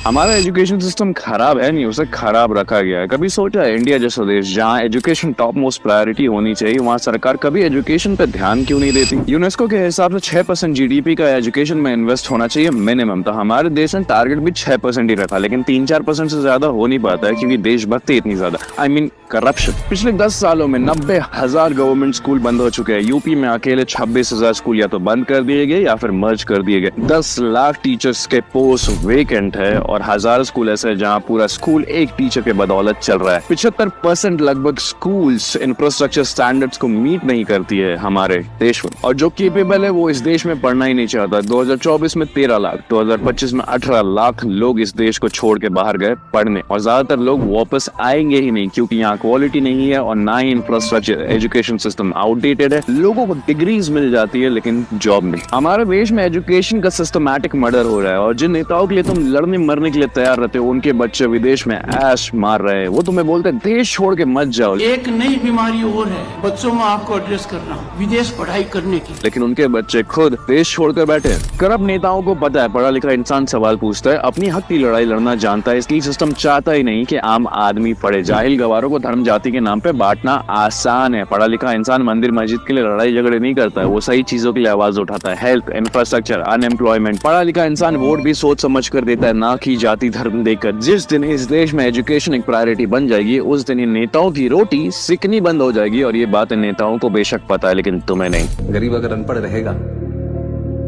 हमारा education system खराब है नहीं, उसे खराब रखा गया है। कभी सोचा है इंडिया जैसा देश जहाँ एजुकेशन टॉप मोस्ट प्रायोरिटी होनी चाहिए, वहाँ सरकार कभी एजुकेशन पे ध्यान क्यों नहीं देती? यूनेस्को के हिसाब से 6% जीडीपी का एजुकेशन में इन्वेस्ट होना चाहिए मिनिमम। तो हमारे देश ने टारगेट भी 6% ही रखा, लेकिन 3-4% से ज्यादा हो नहीं पाता है क्योंकि देशभक्ति इतनी ज्यादा, आई मीन करप्शन। पिछले 10 सालों में 90,000 गवर्नमेंट स्कूल बंद हो चुके हैं। यूपी में अकेले 26,000 स्कूल या तो बंद कर दिए गए या फिर मर्ज कर दिए गए। 10 लाख टीचर्स के पोस्ट वेकेंट है और हजारों स्कूल ऐसे हैं जहां पूरा स्कूल एक टीचर के बदौलत चल रहा है। 75% लगभग स्कूल्स इंफ्रास्ट्रक्चर स्टैंडर्ड्स को मीट नहीं करती है हमारे देश में, और जो केपेबल है वो इस देश में पढ़ना ही नहीं चाहता। 2024 में 13 लाख, 2025 में 18 लाख लोग इस देश को छोड़ के बाहर गए पढ़ने, और ज्यादातर लोग वापस आएंगे ही नहीं क्योंकि यहाँ क्वालिटी नहीं है और ना ही इंफ्रास्ट्रक्चर। एजुकेशन सिस्टम आउटडेटेड है, लोगों को डिग्रीज मिल जाती है लेकिन जॉब नहीं। हमारे देश में एजुकेशन का सिस्टमैटिक मर्डर हो रहा है, और जिन नेताओं के लिए तुम लड़ने मरने के लिए तैयार रहते हो उनके बच्चे विदेश में ऐश मार रहे हैं। वो तुम्हें बोलते हैं देश छोड़ के मत जाओ। एक नई बीमारी और है बच्चों में आपको एड्रेस करना, विदेश पढ़ाई करने की, लेकिन उनके बच्चे खुद देश छोड़कर बैठे हैं। करप्ट नेताओं को पता है पढ़ा लिखा इंसान सवाल पूछता है, अपनी हक की लड़ाई लड़ना जानता है, इसलिए सिस्टम चाहता ही नहीं कि आम आदमी पढ़े। जाहिल गवारों को धर्म जाति के नाम पे बांटना आसान है। पढ़ा लिखा इंसान मंदिर मस्जिद के लिए लड़ाई झगड़े नहीं करता है, वो सही चीजों के लिए आवाज उठाता है। Health, infrastructure, unemployment. पढ़ा लिखा इंसान वोट भी सोच समझ कर देता है, ना कि जाति धर्म देकर। जिस दिन इस देश में एजुकेशन एक प्रायोरिटी बन जाएगी उस दिन इन नेताओं की रोटी सिकनी बंद हो जाएगी, और ये बात नेताओं को बेशक पता है लेकिन तुम्हें नहीं। गरीब अगर अनपढ़ रहेगा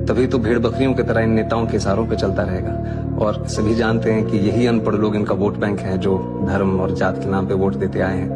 तभी तो भेड़ बकरियों की तरह इन नेताओं के इशारों पे चलता रहेगा, और सभी जानते हैं कि यही अनपढ़ लोग इनका वोट बैंक है जो धर्म और जात के नाम पे वोट देते आए हैं।